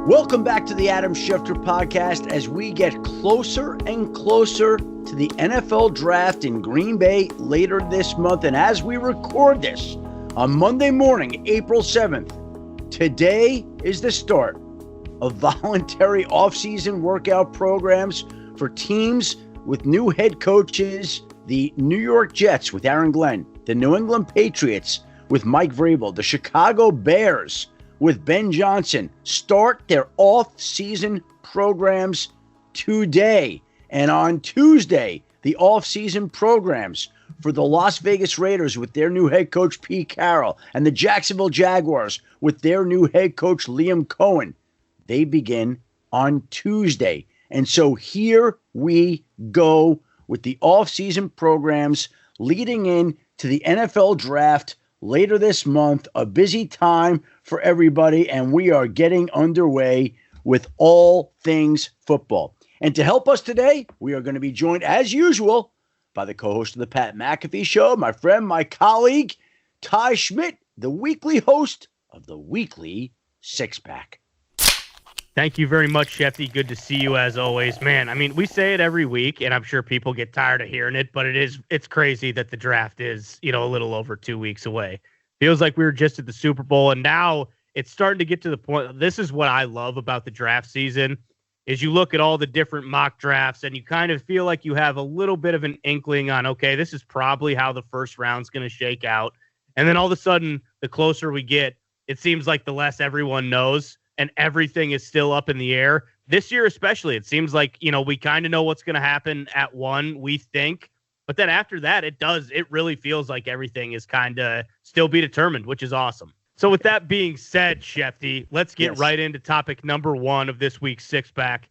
Welcome back to the Adam Schefter podcast as we get closer and closer to the NFL draft in Green Bay later this month. And as we record this on Monday morning, April 7th, today is the start of voluntary offseason workout programs for teams with new head coaches. The New York Jets with Aaron Glenn, the New England Patriots with Mike Vrabel, the Chicago Bears with Ben Johnson start their off-season programs today. And on Tuesday, the off-season programs for the Las Vegas Raiders with their new head coach Pete Carroll and the Jacksonville Jaguars with their new head coach Liam Cohen, they begin on Tuesday. And so here we go with the off-season programs leading in to the NFL draft later this month, a busy time for everybody, and we are getting underway with all things football. And to help us today, we are going to be joined, as usual, by the co-host of the Pat McAfee Show, my friend, my colleague, Ty Schmit, the weekly host of the Weekly Six Pack. Thank you very much, Shefty. Good to see you as always. Man, I mean, we say it every week, and I'm sure people get tired of hearing it, but it's crazy that the draft is, a little over 2 weeks away. Feels like we were just at the Super Bowl, and now it's starting to get to the point. This is what I love about the draft season, is you look at all the different mock drafts, and you kind of feel like you have a little bit of an inkling on, okay, this is probably how the first round's going to shake out. And then all of a sudden, the closer we get, it seems like the less everyone knows, and everything is still up in the air. This year especially, it seems like, we kind of know what's going to happen at one, we think. But then after that, it really feels like everything is kind of still be determined, which is awesome. So with that being said, Shefty, let's get right into topic number one of this week's six-pack.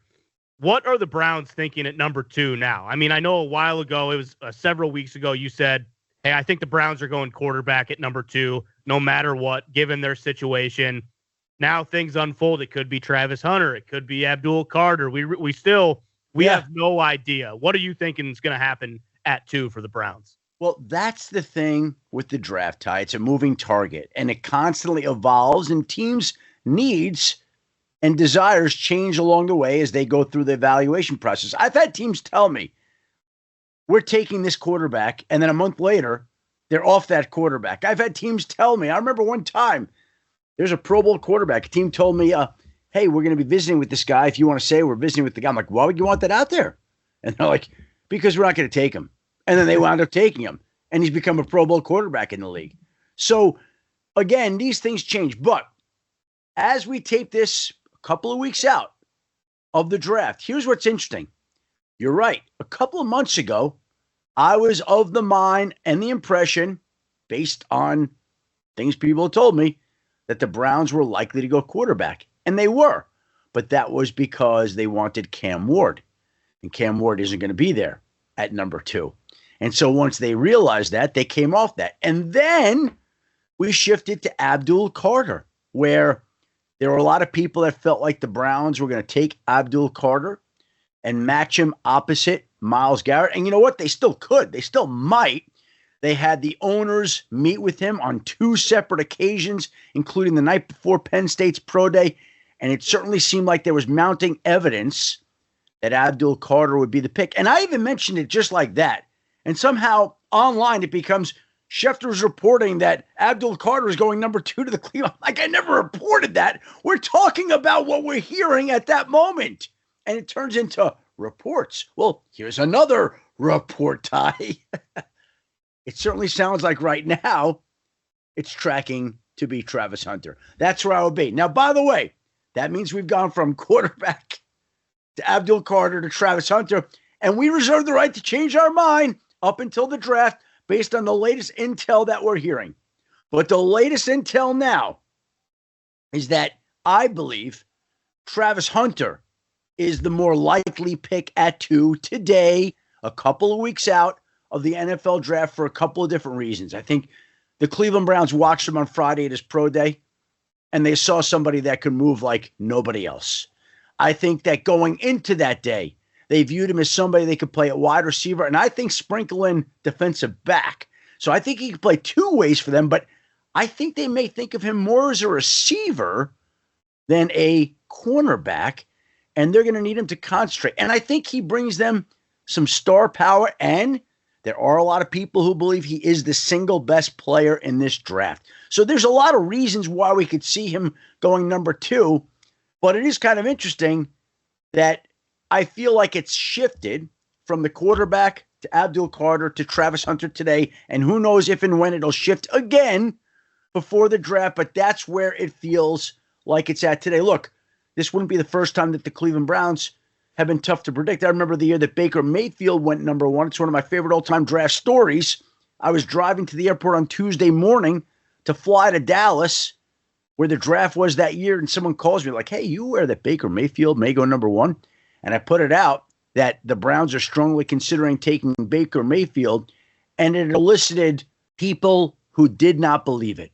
What are the Browns thinking at number 2 now? I mean, I know a while ago, it was several weeks ago, you said, hey, I think the Browns are going quarterback at number 2, no matter what, given their situation. Now things unfold. It could be Travis Hunter. It could be Abdul Carter. We have no idea. What are you thinking is going to happen at 2 for the Browns? Well, that's the thing with the draft, Ty. It's a moving target, and it constantly evolves, and teams' needs and desires change along the way as they go through the evaluation process. I've had teams tell me, we're taking this quarterback, and then a month later, they're off that quarterback. I've had teams tell me, I remember one time, there's a Pro Bowl quarterback. A team told me, hey, we're going to be visiting with this guy. If you want to say we're visiting with the guy. I'm like, why would you want that out there? And they're like, because we're not going to take him. And then they wound up taking him. And he's become a Pro Bowl quarterback in the league. So, again, these things change. But as we tape this a couple of weeks out of the draft, here's what's interesting. You're right. A couple of months ago, I was of the mind and the impression, based on things people told me, that the Browns were likely to go quarterback. And they were. But that was because they wanted Cam Ward. And Cam Ward isn't going to be there at number 2. And so once they realized that, they came off that. And then we shifted to Abdul Carter, where there were a lot of people that felt like the Browns were going to take Abdul Carter and match him opposite Myles Garrett. And you know what? They still could. They still might. They had the owners meet with him on 2 separate occasions, including the night before Penn State's pro day. And it certainly seemed like there was mounting evidence that Abdul Carter would be the pick. And I even mentioned it just like that. And somehow online it becomes Schefter's reporting that Abdul Carter is going number 2 to the Cleveland. Like, I never reported that. We're talking about what we're hearing at that moment. And it turns into reports. Well, here's another report, Ty. It certainly sounds like right now it's tracking to be Travis Hunter. That's where I would be. Now, by the way, that means we've gone from quarterback to Abdul Carter to Travis Hunter, and we reserve the right to change our mind up until the draft based on the latest intel that we're hearing. But the latest intel now is that I believe Travis Hunter is the more likely pick at 2 today, a couple of weeks out of the NFL draft, for a couple of different reasons. I think the Cleveland Browns watched him on Friday at his pro day, and they saw somebody that could move like nobody else. I think that going into that day, they viewed him as somebody they could play at wide receiver, and I think sprinkle in defensive back. So I think he could play 2 ways for them, but I think they may think of him more as a receiver than a cornerback, and they're going to need him to concentrate. And I think he brings them some star power, and there are a lot of people who believe he is the single best player in this draft. So there's a lot of reasons why we could see him going number 2, but it is kind of interesting that I feel like it's shifted from the quarterback to Abdul Carter to Travis Hunter today, and who knows if and when it'll shift again before the draft, but that's where it feels like it's at today. Look, this wouldn't be the first time that the Cleveland Browns have been tough to predict. I remember the year that Baker Mayfield went number 1. It's one of my favorite all-time draft stories. I was driving to the airport on Tuesday morning to fly to Dallas, where the draft was that year, and someone calls me like, hey, you aware that Baker Mayfield may go number 1? And I put it out that the Browns are strongly considering taking Baker Mayfield, and it elicited people who did not believe it.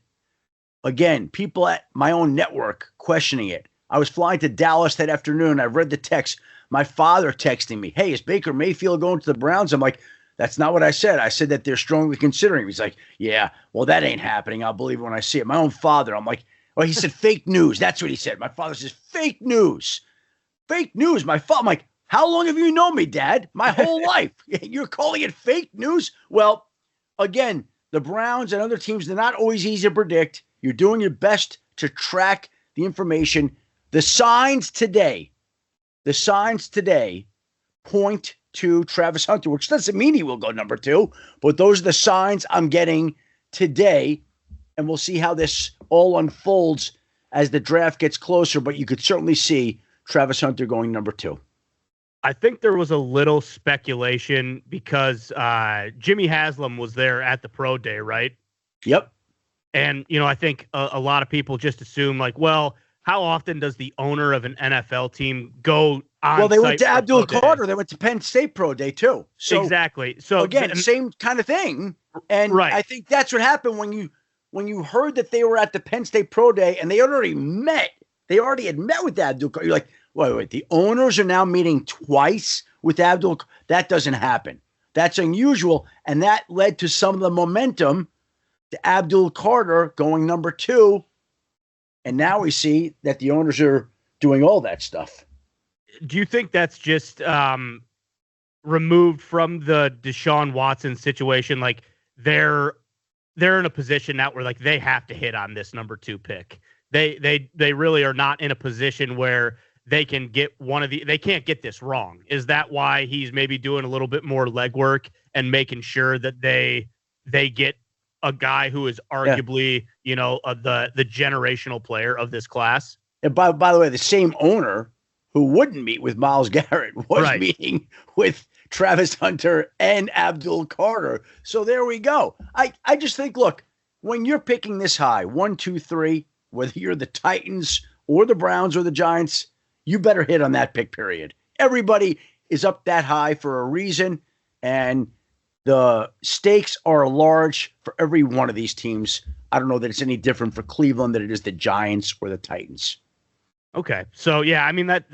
Again, people at my own network questioning it. I was flying to Dallas that afternoon. I read the text. My father texting me, hey, is Baker Mayfield going to the Browns? I'm like, that's not what I said. I said that they're strongly considering him. He's like, yeah, well, that ain't happening. I'll believe it when I see it. My own father, I'm like, well, he said fake news. That's what he said. My father says fake news. Fake news. My father, I'm like, how long have you known me, Dad? My whole life. You're calling it fake news? Well, again, the Browns and other teams, they're not always easy to predict. You're doing your best to track the information. The signs today point to Travis Hunter, which doesn't mean he will go number 2, but those are the signs I'm getting today, and we'll see how this all unfolds as the draft gets closer, but you could certainly see Travis Hunter going number 2. I think there was a little speculation because Jimmy Haslam was there at the pro day, right? Yep. And, I think a lot of people just assume like, well, how often does the owner of an NFL team go on? Well, they went to Abdul Carter. They went to Penn State pro day too. So exactly. So again, same kind of thing. And right. I think that's what happened when you heard that they were at the Penn State pro day and they already met. They already had met with Abdul Carter. You're like, wait. The owners are now meeting twice with Abdul. That doesn't happen. That's unusual, and that led to some of the momentum to Abdul Carter going number 2. And now we see that the owners are doing all that stuff. Do you think that's just removed from the Deshaun Watson situation? Like they're in a position now where like they have to hit on this number 2 pick. They really are not in a position where they can get they can't get this wrong. Is that why he's maybe doing a little bit more legwork and making sure that they get a guy who is arguably, the generational player of this class? And by the way, the same owner who wouldn't meet with Myles Garrett was meeting with Travis Hunter and Abdul Carter. So there we go. I just think, look, when you're picking this high, 1, 2, 3, whether you're the Titans or the Browns or the Giants, you better hit on that pick, period. Everybody is up that high for a reason, and the stakes are large for every one of these teams. I don't know that it's any different for Cleveland than it is the Giants or the Titans. Okay. So, yeah, I mean, that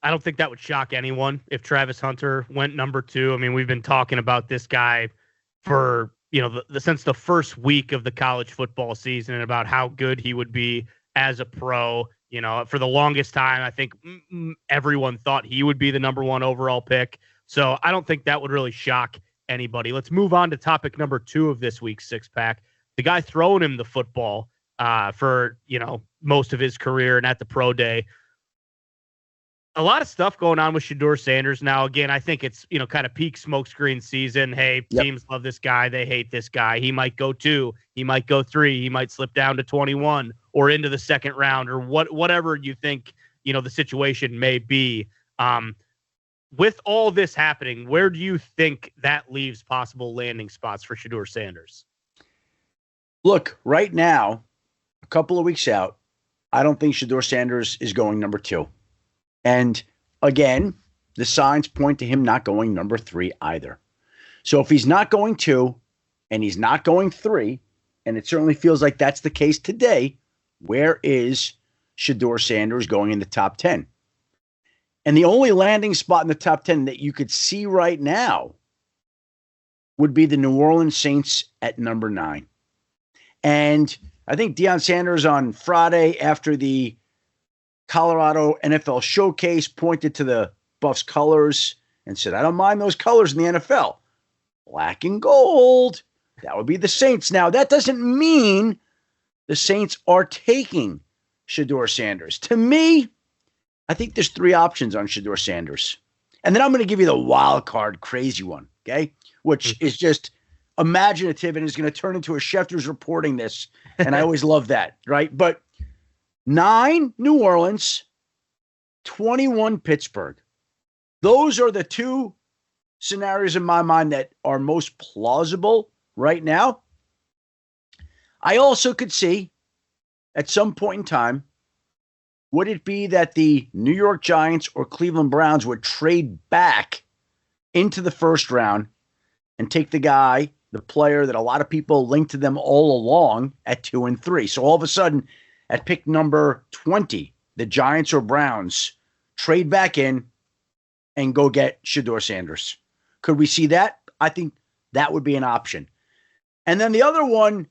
I don't think that would shock anyone if Travis Hunter went number 2. I mean, we've been talking about this guy for, since the first week of the college football season and about how good he would be as a pro. For the longest time, I think everyone thought he would be the number 1 overall pick. So I don't think that would really shock anybody. Let's move on to topic number 2 of this week's 6-pack. The guy throwing him the football for, most of his career and at the pro day. A lot of stuff going on with Shedeur Sanders. Now, again, I think it's, kind of peak smokescreen season. Hey, teams love this guy. They hate this guy. He might go 2. He might go 3. He might slip down to 21 or into the second round or whatever you think, the situation may be. With all this happening, where do you think that leaves possible landing spots for Shedeur Sanders? Look, right now, a couple of weeks out, I don't think Shedeur Sanders is going number 2. And again, the signs point to him not going number 3 either. So if he's not going 2 and he's not going 3, and it certainly feels like that's the case today, where is Shedeur Sanders going in the top 10? And the only landing spot in the top 10 that you could see right now would be the New Orleans Saints at number 9. And I think Deion Sanders on Friday after the Colorado NFL Showcase pointed to the Buffs colors and said, I don't mind those colors in the NFL. Black and gold. That would be the Saints. Now, that doesn't mean the Saints are taking Shedeur Sanders. To me, I think there's three options on Shedeur Sanders. And then I'm going to give you the wild card crazy one, okay? Which is just imaginative and is going to turn into a Schefter's reporting this. And I always love that, right? But 9, New Orleans, 21, Pittsburgh. Those are the two scenarios in my mind that are most plausible right now. I also could see at some point in time, would it be that the New York Giants or Cleveland Browns would trade back into the first round and take the guy, the player that a lot of people linked to them all along at 2 and 3. So all of a sudden, at pick number 20, the Giants or Browns trade back in and go get Shedeur Sanders. Could we see that? I think that would be an option. And then the other one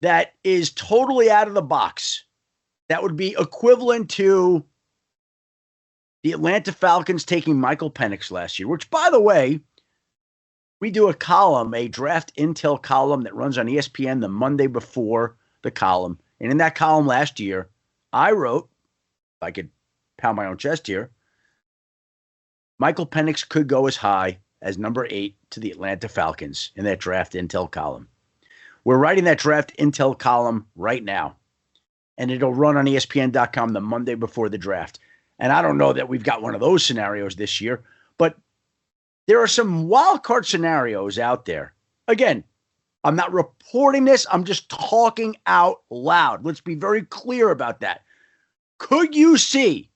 that is totally out of the box, that would be equivalent to the Atlanta Falcons taking Michael Penix last year, which, by the way, we do a column, a draft intel column that runs on ESPN the Monday before the column. And in that column last year, I wrote, if I could pound my own chest here, Michael Penix could go as high as number 8 to the Atlanta Falcons in that draft intel column. We're writing that draft intel column right now, and it'll run on ESPN.com the Monday before the draft. And I don't know that we've got one of those scenarios this year, but there are some wild card scenarios out there. Again, I'm not reporting this. I'm just talking out loud. Let's be very clear about that. Could you see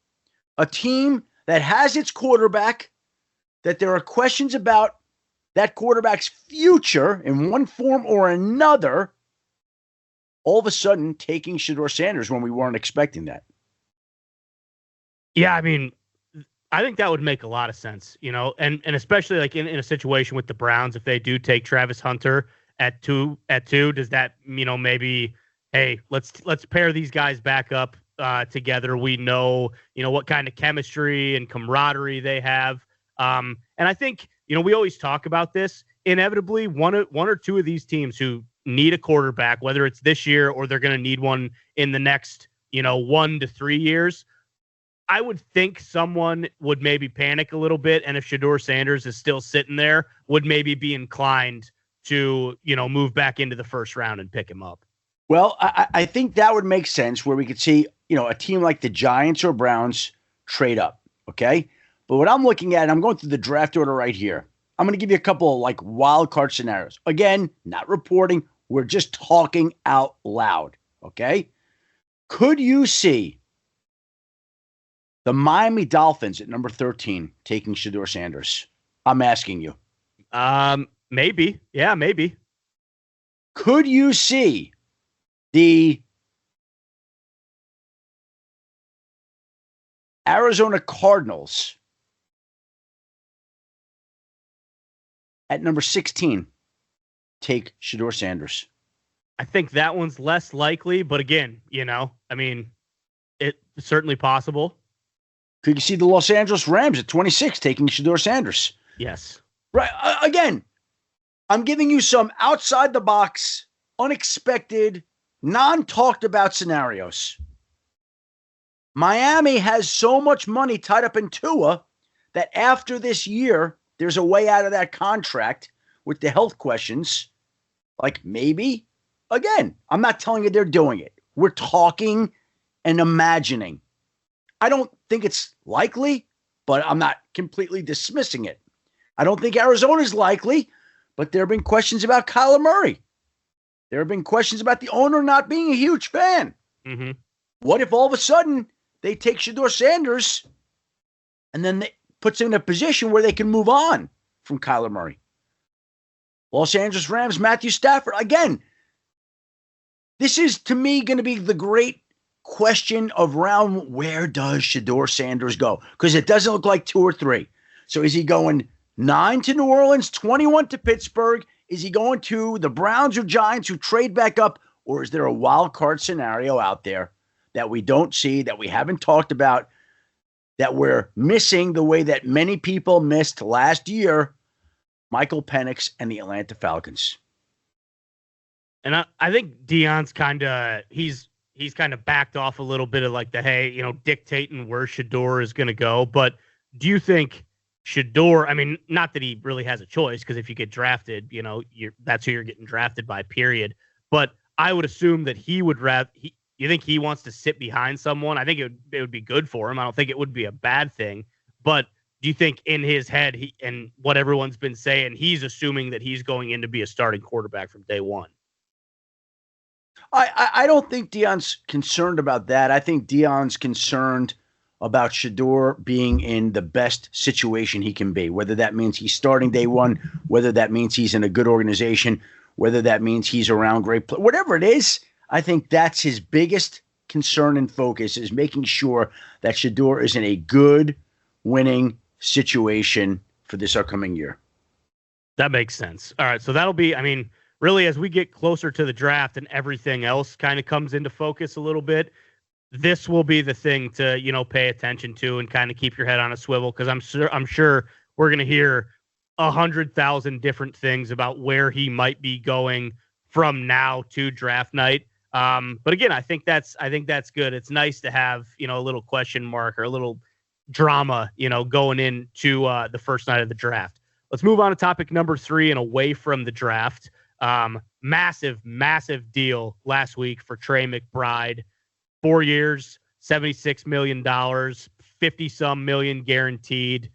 a team that has its quarterback, that there are questions about that quarterback's future in one form or another, all of a sudden taking Shedeur Sanders when we weren't expecting that? Yeah, I mean, I think that would make a lot of sense, and especially like in a situation with the Browns, if they do take Travis Hunter at two, does that, maybe, hey, let's pair these guys back up together. We know, what kind of chemistry and camaraderie they have. And I think, we always talk about this. Inevitably, one or two of these teams who need a quarterback, whether it's this year or they're going to need one in the next, 1 to 3 years, I would think someone would maybe panic a little bit. And if Shedeur Sanders is still sitting there, would maybe be inclined to, move back into the first round and pick him up. Well, I think that would make sense where we could see, a team like the Giants or Browns trade up. Okay. But what I'm looking at, and I'm going through the draft order right here, I'm going to give you a couple of like wild card scenarios. Again, not reporting. We're just talking out loud. Okay. Could you see the Miami Dolphins at number 13 taking Shedeur Sanders? I'm asking you. Maybe. Yeah, maybe. Could you see the Arizona Cardinals at number 16 take Shedeur Sanders? I think that one's less likely, but again, it's certainly possible. Could you see the Los Angeles Rams at 26 taking Shedeur Sanders? Yes. Right. Again, I'm giving you some outside the box, unexpected, non-talked about scenarios. Miami has so much money tied up in Tua that after this year, there's a way out of that contract with the health questions. Like maybe, again, I'm not telling you they're doing it. We're talking and imagining. I don't think it's likely, but I'm not completely dismissing it. I don't think Arizona's likely, but there have been questions about Kyler Murray. There have been questions about the owner not being a huge fan. Mm-hmm. What if all of a sudden they take Shedeur Sanders and then they puts them in a position where they can move on from Kyler Murray? Los Angeles Rams, Matthew Stafford. Again, this is to me going to be the great question of round, where does Shedeur Sanders go? Because it doesn't look like 2 or 3. So is he going 9 to New Orleans, 21 to Pittsburgh? Is he going to the Browns or Giants who trade back up? Or is there a wild card scenario out there that we don't see, that we haven't talked about, that we're missing the way that many people missed last year? Michael Penix and the Atlanta Falcons. And I think Deion's kind of he's kind of backed off a little bit of like the, hey, dictating where Shedeur is going to go. But do you think Shedeur, I mean, not that he really has a choice, because if you get drafted, that's who you're getting drafted by, period. But I would assume that he would you think he wants to sit behind someone? I think it would be good for him. I don't think it would be a bad thing. But do you think in his head, and what everyone's been saying, he's assuming that he's going in to be a starting quarterback from day one? I don't think Deion's concerned about that. I think Deion's concerned about Shedeur being in the best situation he can be, whether that means he's starting day one, whether that means he's in a good organization, whether that means he's around great players, whatever it is. I think that's his biggest concern and focus, is making sure that Shedeur is in a good, winning situation for this upcoming year. That makes sense. All right, so that'll be, I mean, really, as we get closer to the draft and everything else kind of comes into focus a little bit, this will be the thing to, pay attention to and kind of keep your head on a swivel, because I'm sure we're going to hear 100,000 different things about where he might be going from now to draft night. But again, I think that's good. It's nice to have, a little question mark or a little drama, going into the first night of the draft. Let's move on to topic number 3 and away from the draft. Massive deal last week for Trey McBride. 4 years, $76 million, 50-some million guaranteed.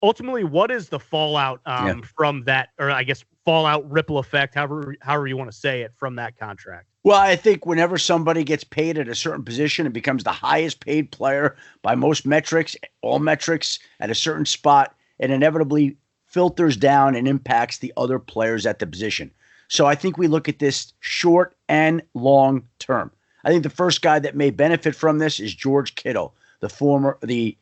Ultimately, what is the fallout from that, or I guess fallout, ripple effect, however you want to say it, from that contract? Well, I think whenever somebody gets paid at a certain position and becomes the highest paid player by most metrics, all metrics, at a certain spot, it inevitably filters down and impacts the other players at the position. So I think we look at this short and long term. I think the first guy that may benefit from this is George Kittle. The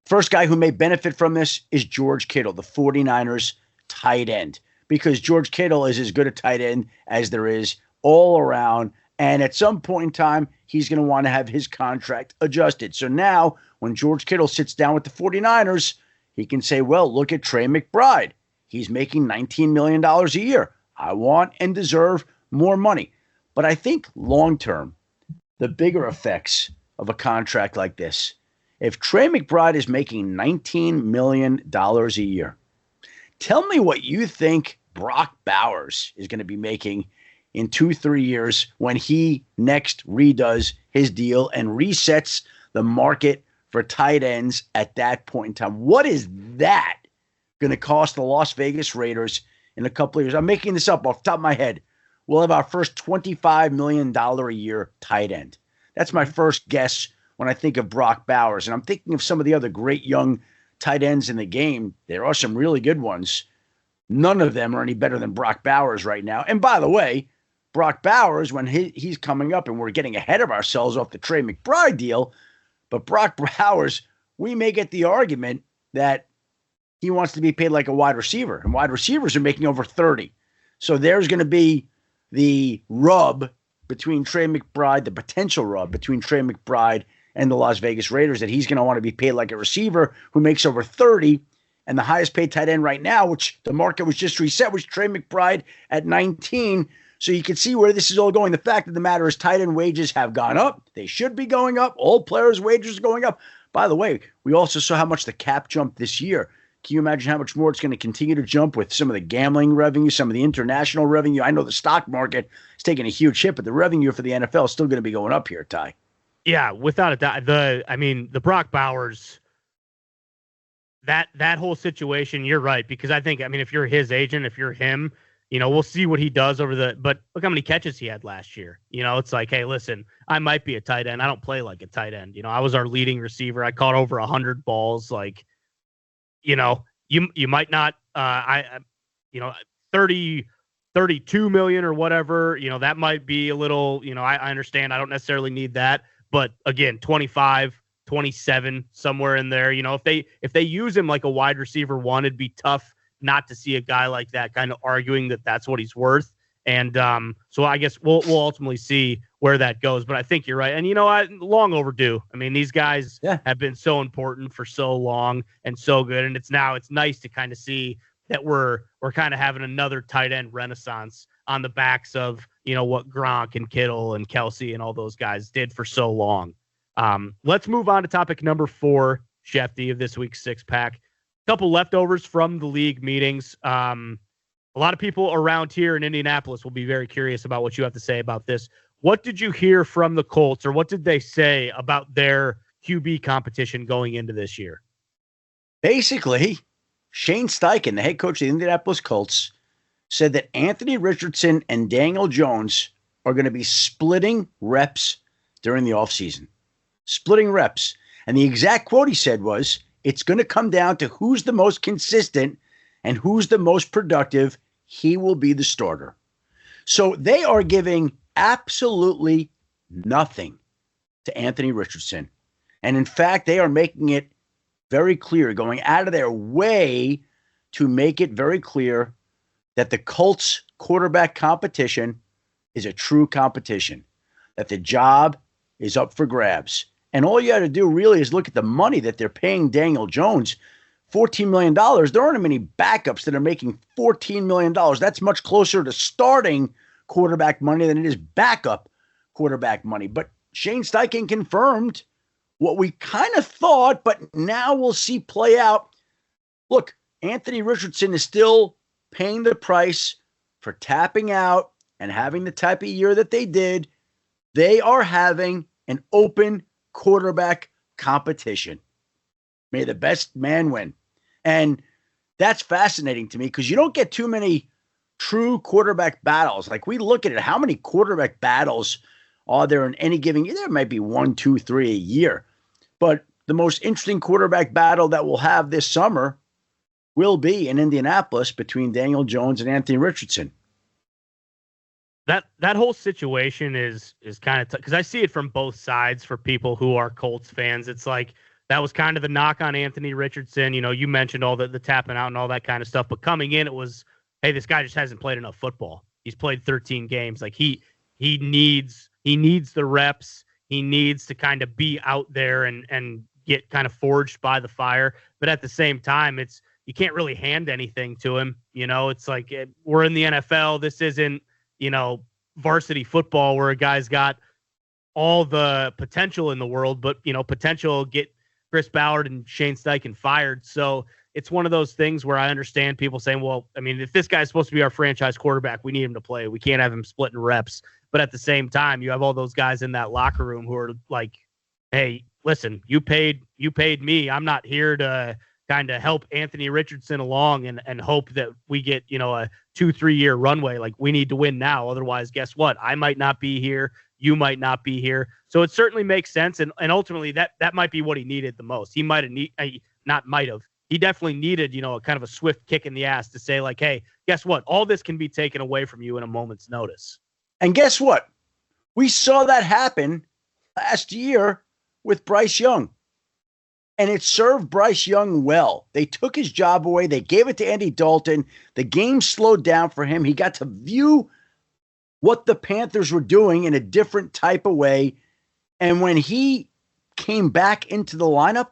first guy who may benefit from this is George Kittle, the 49ers tight end, because George Kittle is as good a tight end as there is all around. And at some point in time, he's going to want to have his contract adjusted. So now when George Kittle sits down with the 49ers, he can say, well, look at Trey McBride. He's making $19 million a year. I want and deserve more money. But I think long term, the bigger effects of a contract like this, if Trey McBride is making $19 million a year, tell me what you think Brock Bowers is going to be making in 2-3 years when he next redoes his deal and resets the market for tight ends at that point in time. What is that going to cost the Las Vegas Raiders in a couple of years? I'm making this up off the top of my head. We'll have our first $25 million a year tight end. That's my first guess when I think of Brock Bowers. And I'm thinking of some of the other great young tight ends in the game. There are some really good ones. None of them are any better than Brock Bowers right now. And by the way, Brock Bowers, when he's coming up, and we're getting ahead of ourselves off the Trey McBride deal, but Brock Bowers, we may get the argument that he wants to be paid like a wide receiver, and wide receivers are making over 30. So there's going to be the rub between Trey McBride, the potential rub between Trey McBride and the Las Vegas Raiders, that he's going to want to be paid like a receiver who makes over 30. And the highest paid tight end right now, which the market was just reset, was Trey McBride at 19. So you can see where this is all going. The fact of the matter is tight end wages have gone up. They should be going up. All players' wages are going up. By the way, we also saw how much the cap jumped this year. Can you imagine how much more it's going to continue to jump with some of the gambling revenue, some of the international revenue? I know the stock market is taking a huge hit, but the revenue for the NFL is still going to be going up here, Ty. Yeah, without a doubt. The Brock Bowers, that whole situation, you're right, because if you're his agent, if you're him, we'll see what he does but look how many catches he had last year. It's like, hey, listen, I might be a tight end. I don't play like a tight end. I was our leading receiver. I caught over 100 balls. Like, you might not, 32 million or whatever, that might be a little, I understand. I don't necessarily need that, but again, 25, 27, somewhere in there, if they use him like a wide receiver one, it'd be tough not to see a guy like that kind of arguing that that's what he's worth. And so I guess we'll ultimately see where that goes. But I think you're right. And, long overdue. I mean, these guys have been so important for so long and so good. And it's nice to kind of see that we're kind of having another tight end renaissance on the backs of, what Gronk and Kittle and Kelsey and all those guys did for so long. Let's move on to topic number 4, Schefty, of this week's Six Pack. A couple leftovers from the league meetings. A lot of people around here in Indianapolis will be very curious about what you have to say about this. What did you hear from the Colts, or what did they say about their QB competition going into this year? Basically, Shane Steichen, the head coach of the Indianapolis Colts, said that Anthony Richardson and Daniel Jones are going to be splitting reps during the offseason. Splitting reps. And the exact quote he said was, it's going to come down to who's the most consistent and who's the most productive. He will be the starter. So they are giving absolutely nothing to Anthony Richardson. And in fact, they are making it very clear, going out of their way to make it very clear that the Colts quarterback competition is a true competition, that the job is up for grabs. And all you got to do really is look at the money that they're paying Daniel Jones. $14 million. There aren't many backups that are making $14 million. That's much closer to starting quarterback money than it is backup quarterback money. But Shane Steichen confirmed what we kind of thought, but now we'll see play out. Look, Anthony Richardson is still paying the price for tapping out and having the type of year that they did. They are having an open quarterback competition. May the best man win. And that's fascinating to me because you don't get too many true quarterback battles. Like we look at it, how many quarterback battles are there in any given year? There might be 1, 2, 3 a year. But the most interesting quarterback battle that we'll have this summer will be in Indianapolis between Daniel Jones and Anthony Richardson. That whole situation is kind of because I see it from both sides for people who are Colts fans. It's like that was kind of the knock on Anthony Richardson. You mentioned all the tapping out and all that kind of stuff. But coming in, it was, hey, this guy just hasn't played enough football. He's played 13 games. Like he needs the reps. He needs to kind of be out there and get kind of forged by the fire. But at the same time, you can't really hand anything to him. It's like we're in the NFL. This isn't, varsity football where a guy's got all the potential in the world, but, potential get Chris Ballard and Shane Steichen fired. So it's one of those things where I understand people saying, well, I mean, if this guy's supposed to be our franchise quarterback, we need him to play. We can't have him splitting reps. But at the same time, you have all those guys in that locker room who are like, hey, listen, you paid me. I'm not here to kind of help Anthony Richardson along and hope that we get, a 2-3 year runway. Like we need to win now. Otherwise, guess what? I might not be here. You might not be here. So it certainly makes sense. And ultimately that might be what he needed the most. He he definitely needed, a kind of a swift kick in the ass to say like, hey, guess what? All this can be taken away from you in a moment's notice. And guess what? We saw that happen last year with Bryce Young. And it served Bryce Young well. They took his job away. They gave it to Andy Dalton. The game slowed down for him. He got to view what the Panthers were doing in a different type of way. And when he came back into the lineup,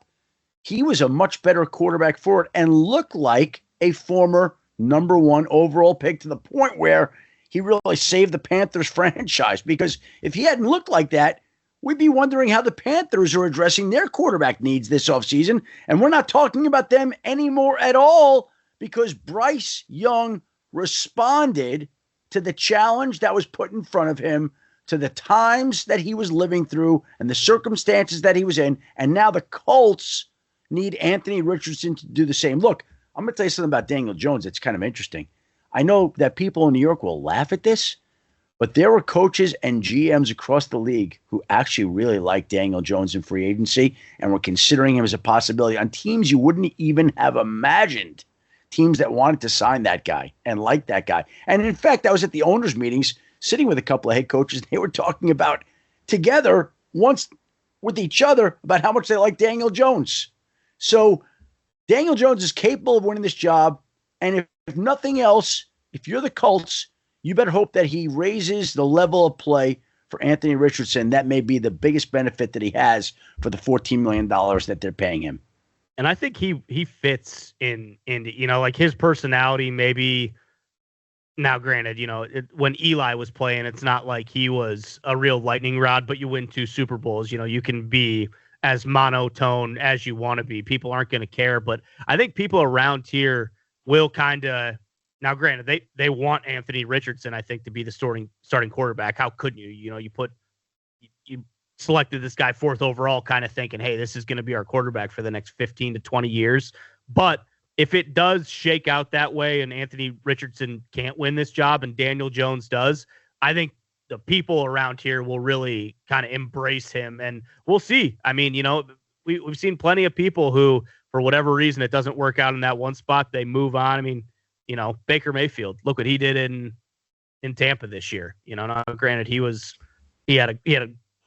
he was a much better quarterback for it and looked like a former number 1 overall pick to the point where he really saved the Panthers franchise. Because if he hadn't looked like that, we'd be wondering how the Panthers are addressing their quarterback needs this offseason. And we're not talking about them anymore at all because Bryce Young responded to the challenge that was put in front of him, to the times that he was living through and the circumstances that he was in. And now the Colts need Anthony Richardson to do the same. Look, I'm going to tell you something about Daniel Jones that's kind of interesting. I know that people in New York will laugh at this, but there were coaches and GMs across the league who actually really liked Daniel Jones in free agency and were considering him as a possibility on teams you wouldn't even have imagined, teams that wanted to sign that guy and like that guy. And in fact, I was at the owners' meetings sitting with a couple of head coaches, and they were talking about together once with each other about how much they like Daniel Jones. So Daniel Jones is capable of winning this job. And if nothing else, if you're the Colts, you better hope that he raises the level of play for Anthony Richardson, that may be the biggest benefit that he has for the $14 million that they're paying him. And I think he fits in, like his personality maybe. Now, granted, when Eli was playing, it's not like he was a real lightning rod, but you win 2 Super Bowls. You can be as monotone as you want to be. People aren't going to care, but I think people around here will kind of. Now, granted, they want Anthony Richardson, I think, to be the starting quarterback. How couldn't you? You selected this guy 4th overall, kind of thinking, hey, this is going to be our quarterback for the next 15 to 20 years. But if it does shake out that way and Anthony Richardson can't win this job and Daniel Jones does, I think the people around here will really kind of embrace him, and we'll see. I mean, we've seen plenty of people who, for whatever reason, it doesn't work out in that one spot. They move on. I mean, Baker Mayfield, look what he did in Tampa this year. Now, granted, he had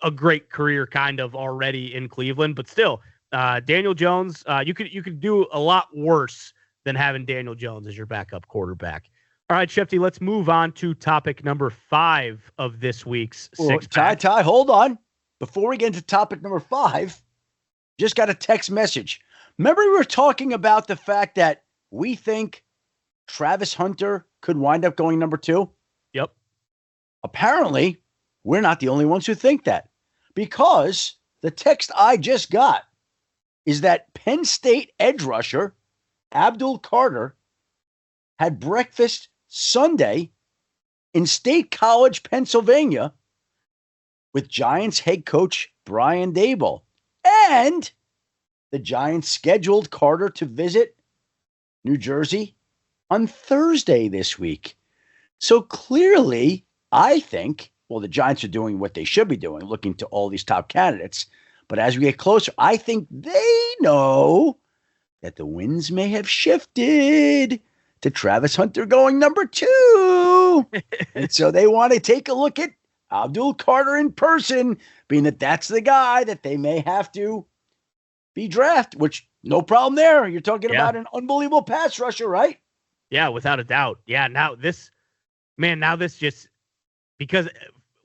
a great career kind of already in Cleveland, but still, Daniel Jones, you could do a lot worse than having Daniel Jones as your backup quarterback. All right, Shefty, let's move on to topic number 5 of this week's six-pack. Ty, hold on. Before we get into topic number 5, just got a text message. Remember we were talking about the fact that we think Travis Hunter could wind up going number 2? Yep. Apparently, we're not the only ones who think that, because the text I just got is that Penn State edge rusher Abdul Carter had breakfast Sunday in State College, Pennsylvania, with Giants head coach Brian Daboll. And the Giants scheduled Carter to visit New Jersey on Thursday this week. So clearly, I think, the Giants are doing what they should be doing, looking to all these top candidates. But as we get closer, I think they know that the winds may have shifted to Travis Hunter going number 2. And so they want to take a look at Abdul Carter in person, being that that's the guy that they may have to be drafted, which no problem there. You're talking about an unbelievable pass rusher, right? Yeah, without a doubt. Yeah, now this just, because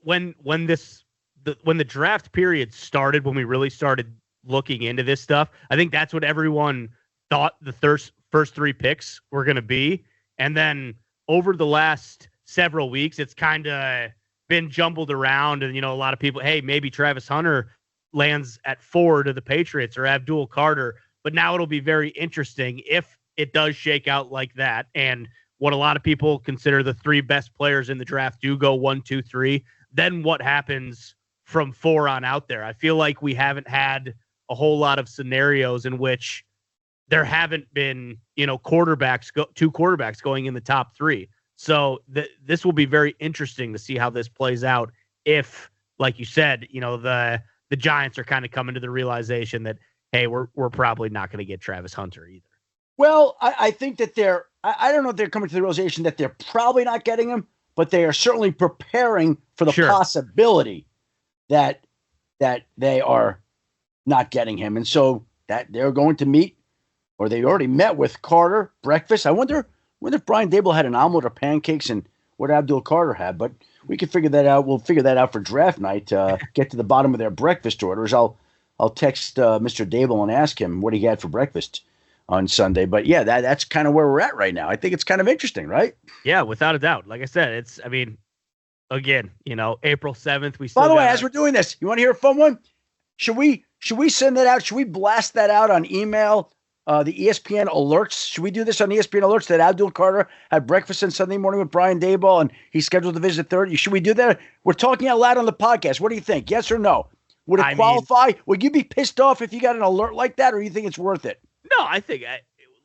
when the draft period started, when we really started looking into this stuff, I think that's what everyone thought the first 3 picks were going to be. And then over the last several weeks, it's kind of been jumbled around. And, a lot of people, hey, maybe Travis Hunter lands at 4 to the Patriots or Abdul Carter. But now it'll be very interesting if it does shake out like that. And what a lot of people consider the 3 best players in the draft do go 1, 2, 3. Then what happens from 4 on out there? I feel like we haven't had a whole lot of scenarios in which there haven't been, 2 quarterbacks going in the top 3. So this will be very interesting to see how this plays out. If, like you said, the Giants are kind of coming to the realization that, hey, we're probably not going to get Travis Hunter either. Well, I think that I don't know if they're coming to the realization that they're probably not getting him, but they are certainly preparing for the possibility that they are not getting him. And so that they're going to meet, or they already met with Carter, breakfast. I wonder if Brian Daboll had an omelet or pancakes and what Abdul Carter had, but we can figure that out. We'll figure that out for draft night, get to the bottom of their breakfast orders. I'll text Mr. Daboll and ask him what he had for breakfast on Sunday. But yeah, that's kind of where we're at right now. I think it's kind of interesting, right? Yeah, without a doubt. Like I said, again, April 7th, we still. By the way, as we're doing this, you want to hear a fun one? Should we send that out? Should we blast that out on email? The ESPN alerts. Should we do this on ESPN alerts that Abdul Carter had breakfast on Sunday morning with Brian Daboll and he's scheduled to visit Thursday? Should we do that? We're talking out loud on the podcast. What do you think? Yes or no? Would it qualify? Would you be pissed off if you got an alert like that, or you think it's worth it? No, I think.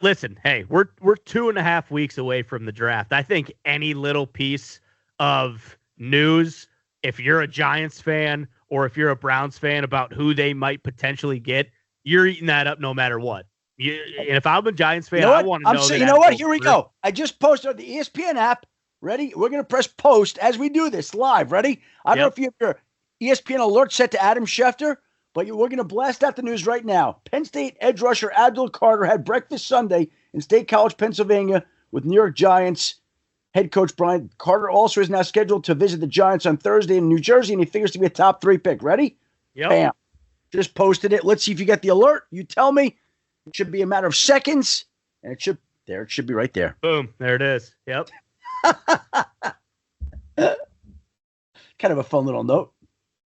Listen, hey, we're 2.5 weeks away from the draft. I think any little piece of news, if you're a Giants fan or if you're a Browns fan about who they might potentially get, you're eating that up no matter what. And if I'm a Giants fan, I want to know. You know what? Here we go. I just posted on the ESPN app. Ready? We're going to press post as we do this live. Ready? I don't know if you have your ESPN alert set to Adam Schefter, but we're going to blast out the news right now. Penn State edge rusher Abdul Carter had breakfast Sunday in State College, Pennsylvania, with New York Giants Head coach Brian Carter also is now scheduled to visit the Giants on Thursday in New Jersey, and he figures to be a top 3 pick. Ready? Yep. Bam. Just posted it. Let's see if you get the alert. You tell me. It should be a matter of seconds, and it should be right there. Boom. There it is. Yep. Kind of a fun little note.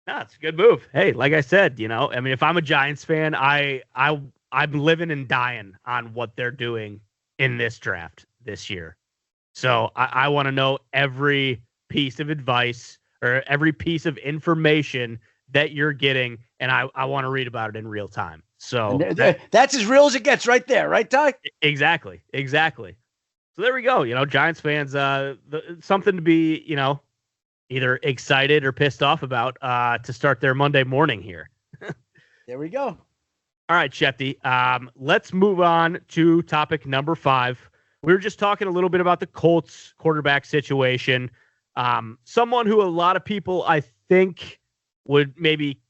No, it's a good move. Hey, like I said, I mean, if I'm a Giants fan, I'm living and dying on what they're doing in this draft this year. So I want to know every piece of advice or every piece of information that you're getting, and I want to read about it in real time. So that's as real as it gets right there, right, Ty? Exactly. So there we go. Giants fans, something to be, either excited or pissed off about to start their Monday morning here. There we go. All right, Shefty. Let's move on to topic number 5. We were just talking a little bit about the Colts quarterback situation. Someone who a lot of people, I think, would maybe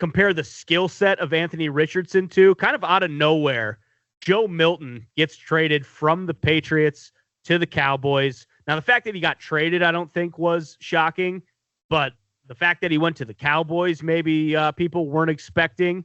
compare the skill set of Anthony Richardson to, kind of out of nowhere. Joe Milton gets traded from the Patriots to the Cowboys. Now, the fact that he got traded, I don't think was shocking, but the fact that he went to the Cowboys, maybe people weren't expecting.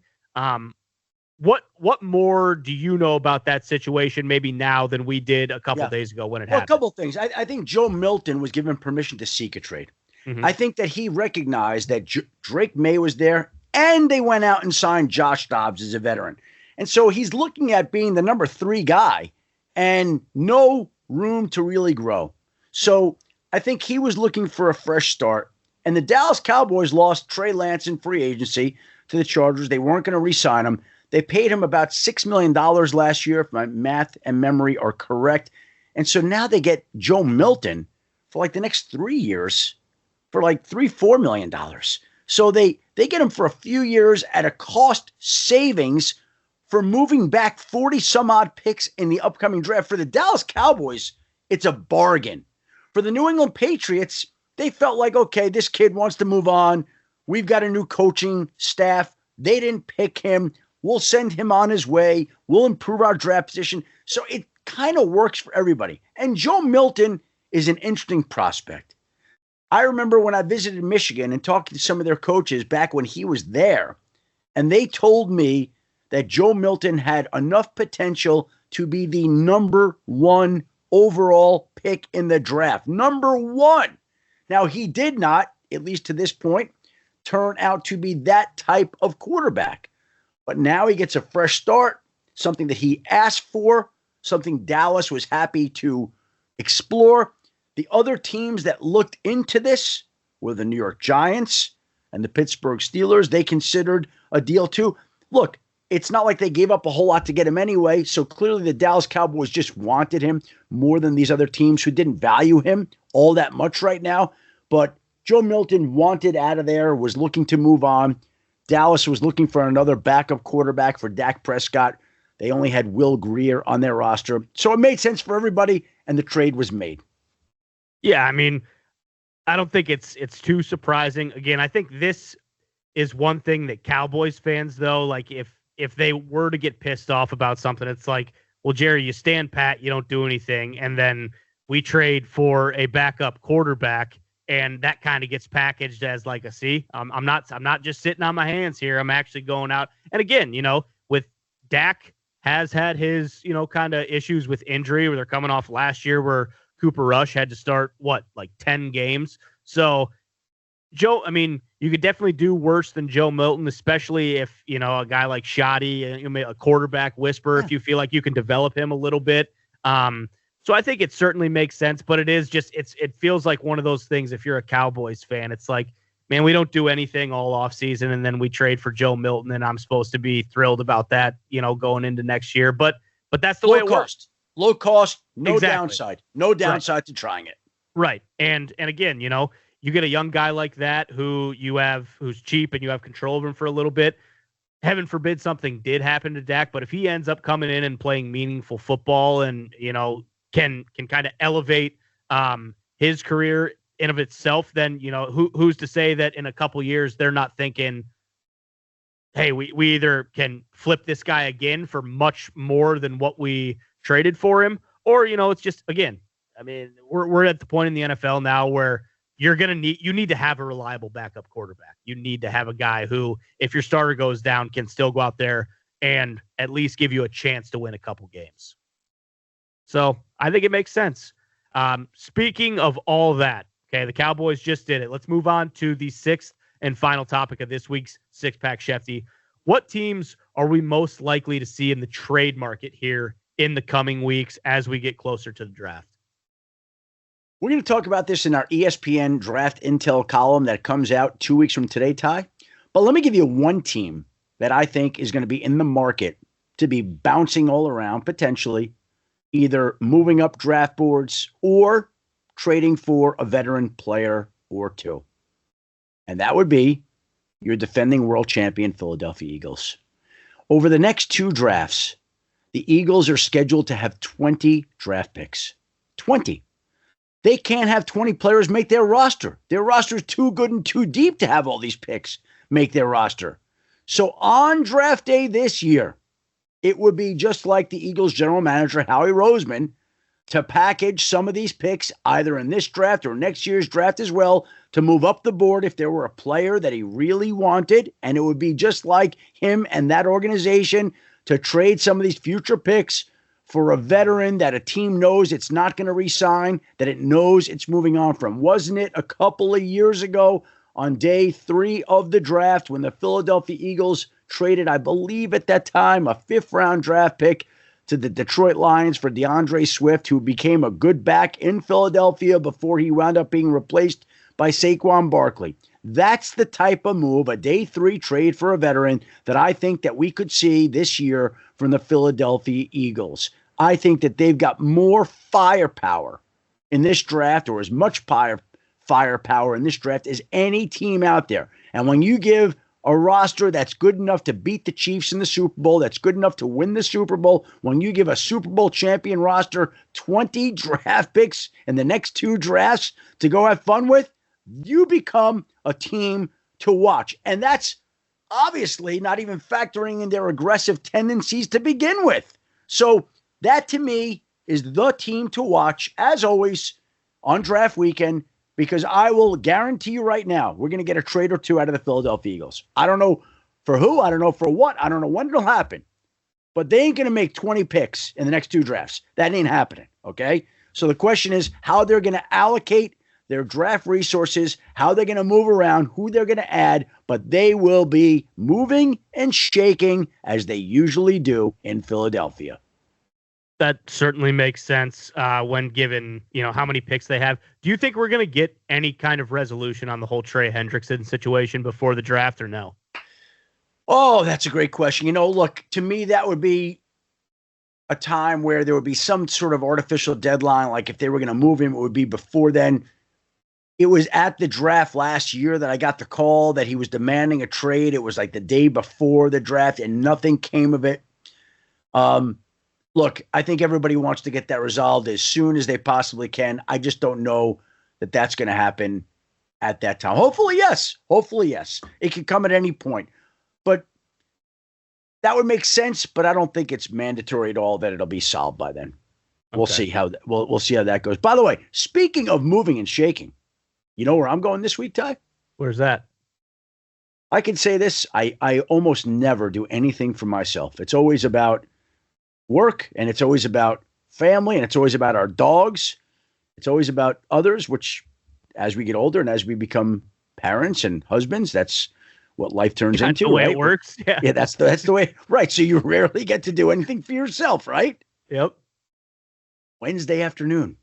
What more do you know about that situation maybe now than we did a couple days ago when it happened? A couple things. I think Joe Milton was given permission to seek a trade. Mm-hmm. I think that he recognized that Drake May was there, and they went out and signed Josh Dobbs as a veteran. And so he's looking at being the number 3 guy and no room to really grow. So I think he was looking for a fresh start. And the Dallas Cowboys lost Trey Lance in free agency to the Chargers. They weren't going to re-sign him. They paid him about $6 million last year, if my math and memory are correct. And so now they get Joe Milton for like the next 3 years for like $3-4 million. So they get him for a few years at a cost savings for moving back 40 some odd picks in the upcoming draft. For the Dallas Cowboys, it's a bargain. For the New England Patriots, they felt like, okay, this kid wants to move on. We've got a new coaching staff. They didn't pick him. We'll send him on his way. We'll improve our draft position. So it kind of works for everybody. And Joe Milton is an interesting prospect. I remember when I visited Michigan and talked to some of their coaches back when he was there, and they told me that Joe Milton had enough potential to be the number 1 overall pick in the draft. Number 1. Now, he did not, at least to this point, turn out to be that type of quarterback. But now he gets a fresh start, something that he asked for, something Dallas was happy to explore. The other teams that looked into this were the New York Giants and the Pittsburgh Steelers. They considered a deal too. Look, it's not like they gave up a whole lot to get him anyway. So clearly the Dallas Cowboys just wanted him more than these other teams who didn't value him all that much right now. But Joe Milton wanted out of there, was looking to move on. Dallas was looking for another backup quarterback for Dak Prescott. They only had Will Grier on their roster. So it made sense for everybody, and the trade was made. Yeah, I mean, I don't think it's too surprising. Again, I think this is one thing that Cowboys fans, though, like if they were to get pissed off about something, it's like, well, Jerry, you stand pat, you don't do anything, and then we trade for a backup quarterback, and that kind of gets packaged as like I'm not just sitting on my hands here. I'm actually going out. And again, with Dak has had his, kind of issues with injury where they're coming off last year where Cooper Rush had to start, 10 games. So, Joe, I mean, you could definitely do worse than Joe Milton, especially if, a guy like Shoddy, a quarterback whisperer, if you feel like you can develop him a little bit. So I think it certainly makes sense, but it is just, it feels like one of those things. If you're a Cowboys fan, it's like, man, we don't do anything all off season, and then we trade for Joe Milton, and I'm supposed to be thrilled about that, going into next year. But that's the way it works. Low cost, no downside. No downside to trying it. Right. And again, you get a young guy like that who's cheap and you have control of him for a little bit. Heaven forbid something did happen to Dak, but if he ends up coming in and playing meaningful football and, can kind of elevate his career in of itself, then, who's to say that in a couple years they're not thinking, hey, we either can flip this guy again for much more than what we traded for him, or, it's just, again, I mean, we're at the point in the NFL now where you need to have a reliable backup quarterback. You need to have a guy who, if your starter goes down, can still go out there and at least give you a chance to win a couple games. So I think it makes sense. Speaking of all that, okay, the Cowboys just did it. Let's move on to the sixth and final topic of this week's Six Pack Shefty. What teams are we most likely to see in the trade market here in the coming weeks as we get closer to the draft? We're going to talk about this in our ESPN Draft Intel column that comes out 2 weeks from today, Ty. But let me give you one team that I think is going to be in the market to be bouncing all around, potentially either moving up draft boards or trading for a veteran player or two. And that would be your defending world champion Philadelphia Eagles. Over the next two drafts, the Eagles are scheduled to have 20 draft picks. 20. They can't have 20 players make their roster. Their roster is too good and too deep to have all these picks make their roster. So on draft day this year, it would be just like the Eagles general manager, Howie Roseman, to package some of these picks either in this draft or next year's draft as well to move up the board if there were a player that he really wanted. And it would be just like him and that organization to trade some of these future picks for a veteran that a team knows it's not going to re-sign, that it knows it's moving on from. Wasn't it a couple of years ago on day 3 of the draft when the Philadelphia Eagles traded, I believe at that time, a 5th-round draft pick to the Detroit Lions for DeAndre Swift, who became a good back in Philadelphia before he wound up being replaced by Saquon Barkley. That's the type of move, a day 3 trade for a veteran, that I think that we could see this year from the Philadelphia Eagles. I think that they've got more firepower in this draft, or as much firepower in this draft as any team out there. And when you give a roster that's good enough to beat the Chiefs in the Super Bowl, that's good enough to win the Super Bowl, when you give a Super Bowl champion roster 20 draft picks in the next 2 drafts to go have fun with, you become a team to watch. And that's obviously not even factoring in their aggressive tendencies to begin with. So that, to me, is the team to watch, as always, on draft weekend, because I will guarantee you right now, we're going to get a trade or two out of the Philadelphia Eagles. I don't know for who, I don't know for what, I don't know when it'll happen, but they ain't going to make 20 picks in the next 2 drafts. That ain't happening, okay? So the question is how they're going to allocate their draft resources, how they're going to move around, who they're going to add, but they will be moving and shaking as they usually do in Philadelphia. That certainly makes sense when given, how many picks they have. Do you think we're going to get any kind of resolution on the whole Trey Hendrickson situation before the draft, or no? Oh, that's a great question. Look, to me, that would be a time where there would be some sort of artificial deadline. Like if they were going to move him, it would be before then. It was at the draft last year that I got the call that he was demanding a trade. It was like the day before the draft and nothing came of it. Look, I think everybody wants to get that resolved as soon as they possibly can. I just don't know that that's going to happen at that time. Hopefully, yes. Hopefully, yes. It could come at any point. But that would make sense, but I don't think it's mandatory at all that it'll be solved by then. Okay. We'll see how we'll see how that goes. By the way, speaking of moving and shaking, you know where I'm going this week, Ty? Where's that? I can say this. I almost never do anything for myself. It's always about work, and it's always about family, and it's always about our dogs. It's always about others, which as we get older and as we become parents and husbands, that's what life turns into. The way right? It works. Yeah, that's the way. Right. So you rarely get to do anything for yourself, right? Yep. Wednesday afternoon,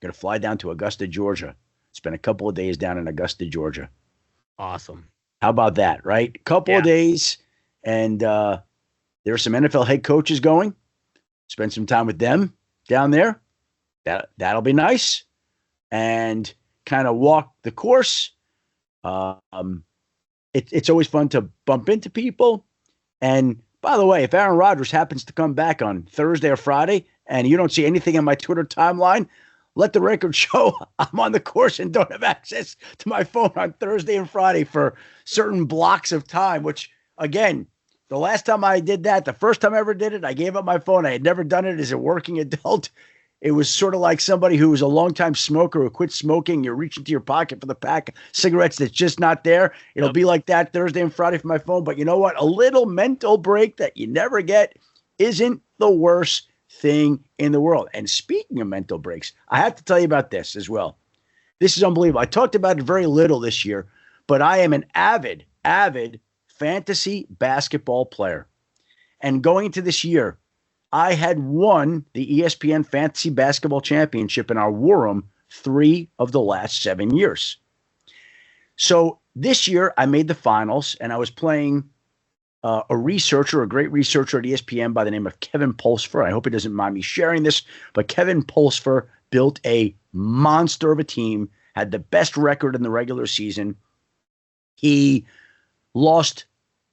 going to fly down to Augusta, Georgia. Spend a couple of days down in Augusta, Georgia. Awesome. How about that, right? Couple of days, and there are some NFL head coaches going. Spend some time with them down there. That'll be nice. And kind of walk the course. It's always fun to bump into people. And by the way, if Aaron Rodgers happens to come back on Thursday or Friday and you don't see anything on my Twitter timeline, let the record show I'm on the course and don't have access to my phone on Thursday and Friday for certain blocks of time, which, again, the last time I did that, the first time I ever did it, I gave up my phone. I had never done it as a working adult. It was sort of like somebody who was a longtime smoker who quit smoking. You're reaching to your pocket for the pack of cigarettes that's just not there. It'll be like that Thursday and Friday for my phone. But you know what? A little mental break that you never get isn't the worst thing in the world. And speaking of mental breaks, I have to tell you about this as well. This is unbelievable. I talked about it very little this year, but I am an avid fantasy basketball player. And going into this year, I had won the ESPN Fantasy Basketball Championship in our war room 3 of the last 7 years. So this year I made the finals, and I was playing a great researcher at ESPN by the name of Kevin Pulsfer. I hope he doesn't mind me sharing this, but Kevin Pulsfer built a monster of a team, had the best record in the regular season. He lost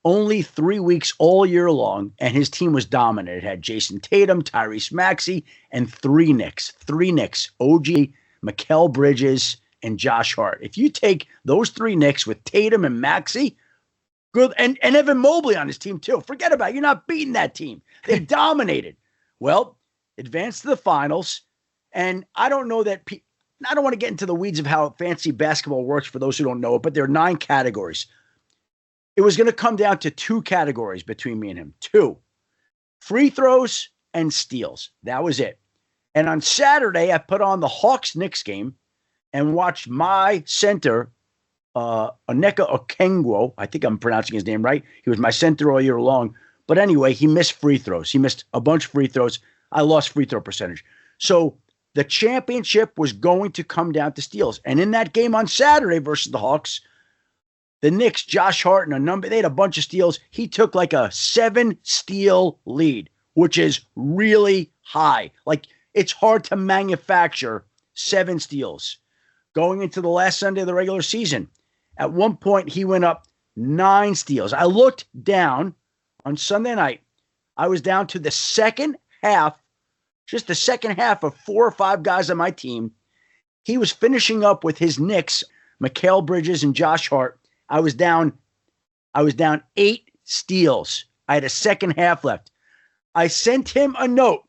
only 3 weeks all year long, and his team was dominant. It had Jason Tatum, Tyrese Maxey, and 3 Knicks. 3 Knicks, OG, Mikal Bridges, and Josh Hart. If you take those 3 Knicks with Tatum and Maxey, good, and Evan Mobley on his team too. Forget about it. You're not beating that team. They dominated. Well, advanced to the finals, and I don't know that I don't want to get into the weeds of how fantasy basketball works for those who don't know it, but there are 9 categories. It was going to come down to 2 categories between me and him. 2. Free throws and steals. That was it. And on Saturday, I put on the Hawks-Knicks game and watched my center, Onyeka Okongwu. I think I'm pronouncing his name right. He was my center all year long. But anyway, he missed free throws. He missed a bunch of free throws. I lost free throw percentage. So the championship was going to come down to steals. And in that game on Saturday versus the Hawks, the Knicks, Josh Hart, they had a bunch of steals. He took like a 7-steal lead, which is really high. Like, it's hard to manufacture 7 steals. Going into the last Sunday of the regular season, at one point he went up 9 steals. I looked down on Sunday night. I was down to the second half, just the second half of 4 or 5 guys on my team. He was finishing up with his Knicks, Mikal Bridges and Josh Hart. I was down 8 steals. I had a second half left. I sent him a note,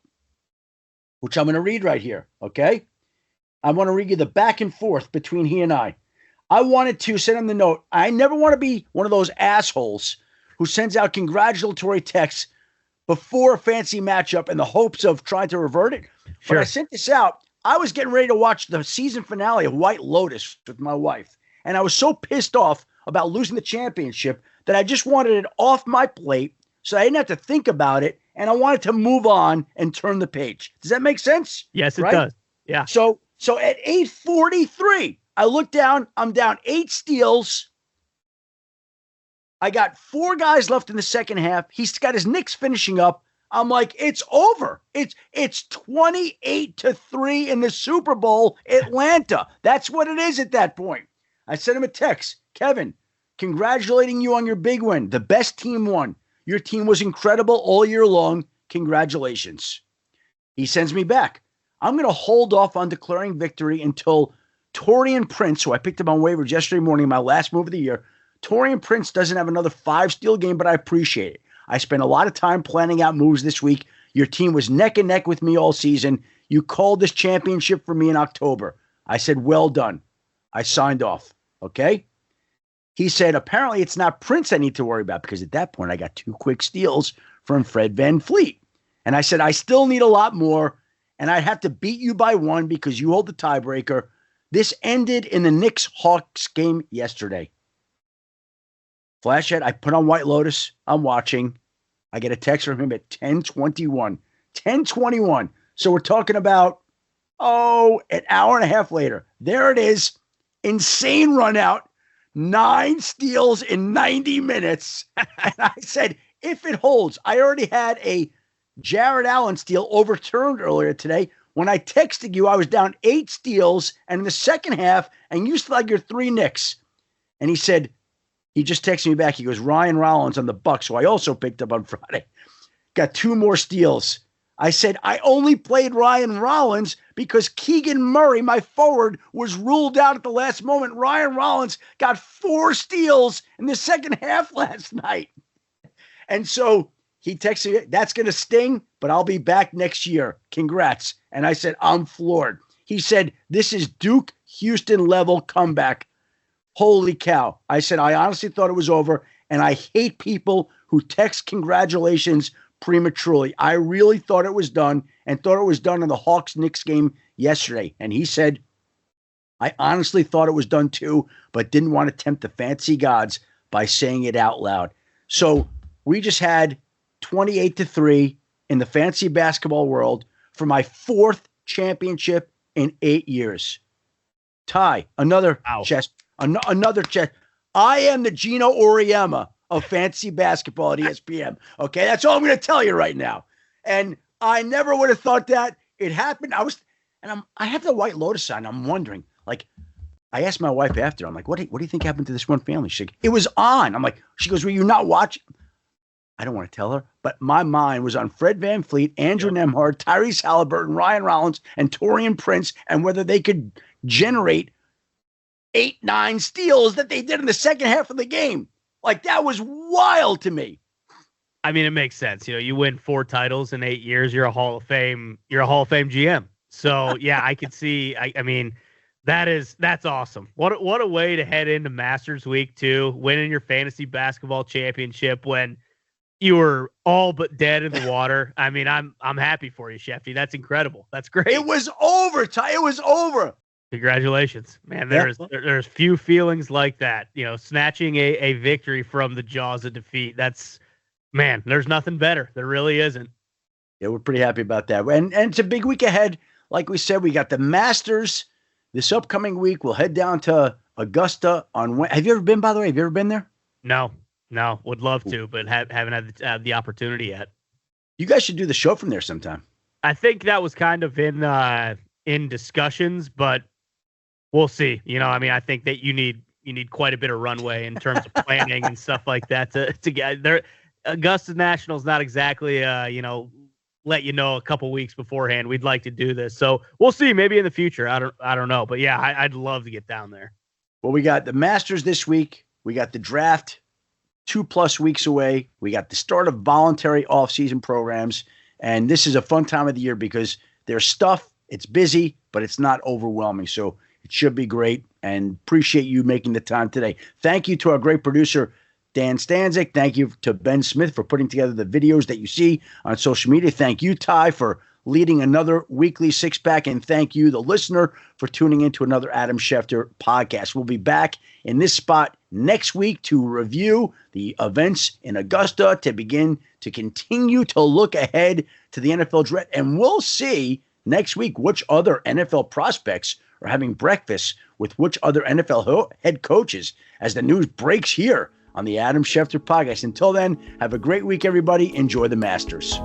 which I'm going to read right here, okay? I want to read you the back and forth between he and I. I wanted to send him the note. I never want to be one of those assholes who sends out congratulatory texts before a fancy matchup in the hopes of trying to revert it. Sure. But I sent this out. I was getting ready to watch the season finale of White Lotus with my wife, and I was so pissed off about losing the championship that I just wanted it off my plate so I didn't have to think about it, and I wanted to move on and turn the page. Does that make sense? Yes, it does. Yeah. So at 8:43, I look down. I'm down 8 steals. I got 4 guys left in the second half. He's got his Knicks finishing up. I'm like, it's over. It's 28-3 in the Super Bowl, Atlanta. That's what it is at that point. I sent him a text. Kevin, congratulating you on your big win. The best team won. Your team was incredible all year long. Congratulations. He sends me back. I'm going to hold off on declaring victory until Taurean Prince, who I picked up on waivers yesterday morning, my last move of the year. Taurean Prince doesn't have another 5-steal game, but I appreciate it. I spent a lot of time planning out moves this week. Your team was neck and neck with me all season. You called this championship for me in October. I said, well done. I signed off. Okay? He said, apparently it's not Prince I need to worry about, because at that point I got 2 quick steals from Fred VanVleet. And I said, I still need a lot more, and I'd have to beat you by 1 because you hold the tiebreaker. This ended in the Knicks-Hawks game yesterday. Flashhead, I put on White Lotus. I'm watching. I get a text from him at 10:21. 10:21. So we're talking about, an hour and a half later. There it is. Insane run out. 9 steals in 90 minutes. And I said, if it holds, I already had a Jared Allen steal overturned earlier today. When I texted you, I was down 8 steals, and in the second half, and you still had your 3 Knicks. And he said, he just texted me back. He goes, Ryan Rollins on the Bucks, who I also picked up on Friday, got 2 more steals. I said, I only played Ryan Rollins because Keegan Murray, my forward, was ruled out at the last moment. Ryan Rollins got 4 steals in the second half last night. And so he texted me, that's going to sting. but I'll be back next year. Congrats. And I said, I'm floored. He said, this is Duke Houston level comeback. Holy cow. I said, I honestly thought it was over, and I hate people who text congratulations prematurely. I really thought it was done and thought it was done in the Hawks-Knicks game yesterday. And he said, I honestly thought it was done too, but didn't want to tempt the fancy gods by saying it out loud. So we just had 28-3 in the fancy basketball world for my 4th championship in 8 years. Ty, another chest. Another chest. I am the Gino Auriemma of fantasy basketball at ESPN. Okay, that's all I'm going to tell you right now. And I never would have thought that it happened. I have the White Lotus sign. I'm wondering, like, I asked my wife after. I'm like, what do you think happened to this one family? She's like, it was on. I'm like, she goes, were you not watching? I don't want to tell her, but my mind was on Fred VanVleet, Andrew Nembhard, Tyrese Halliburton, Ryan Rollins, and Taurean Prince, and whether they could generate 8-9 steals that they did in the second half of the game. Like, that was wild to me. I mean, it makes sense. You win 4 titles in 8 years. You're a Hall of Fame GM. So yeah, I could see. I mean, that's awesome. What a way to head into Masters Week too, winning your fantasy basketball championship when you were all but dead in the water. I mean, I'm happy for you, Schefter. That's incredible. That's great. It was over, Ty. It was over. Congratulations, man. There's few feelings like that. Snatching a victory from the jaws of defeat. Man, there's nothing better. There really isn't. Yeah, we're pretty happy about that. And it's a big week ahead. Like we said, we got the Masters this upcoming week. We'll head down to Augusta on Wednesday. Have you ever been, by the way? Have you ever been there? No. Would love to, but haven't had the opportunity yet. You guys should do the show from there sometime. I think that was kind of in discussions, but we'll see. I think that you need quite a bit of runway in terms of planning and stuff like that to get there. Augusta National's not exactly let you know a couple weeks beforehand. We'd like to do this, so we'll see. Maybe in the future. I don't know, but yeah, I'd love to get down there. Well, we got the Masters this week. We got the draft 2+ weeks away. We got the start of voluntary off-season programs, and this is a fun time of the year because there's stuff. It's busy, but it's not overwhelming. So it should be great, and appreciate you making the time today. Thank you to our great producer, Dan Stanzik. Thank you to Ben Smith for putting together the videos that you see on social media. Thank you, Ty, for leading another weekly six-pack, and thank you, the listener, for tuning into another Adam Schefter podcast. We'll be back in this spot next week to review the events in Augusta, to begin to continue to look ahead to the NFL draft, and we'll see next week which other NFL prospects are having breakfast with which other NFL head coaches as the news breaks here on the Adam Schefter podcast. Until then, have a great week, everybody. Enjoy the Masters.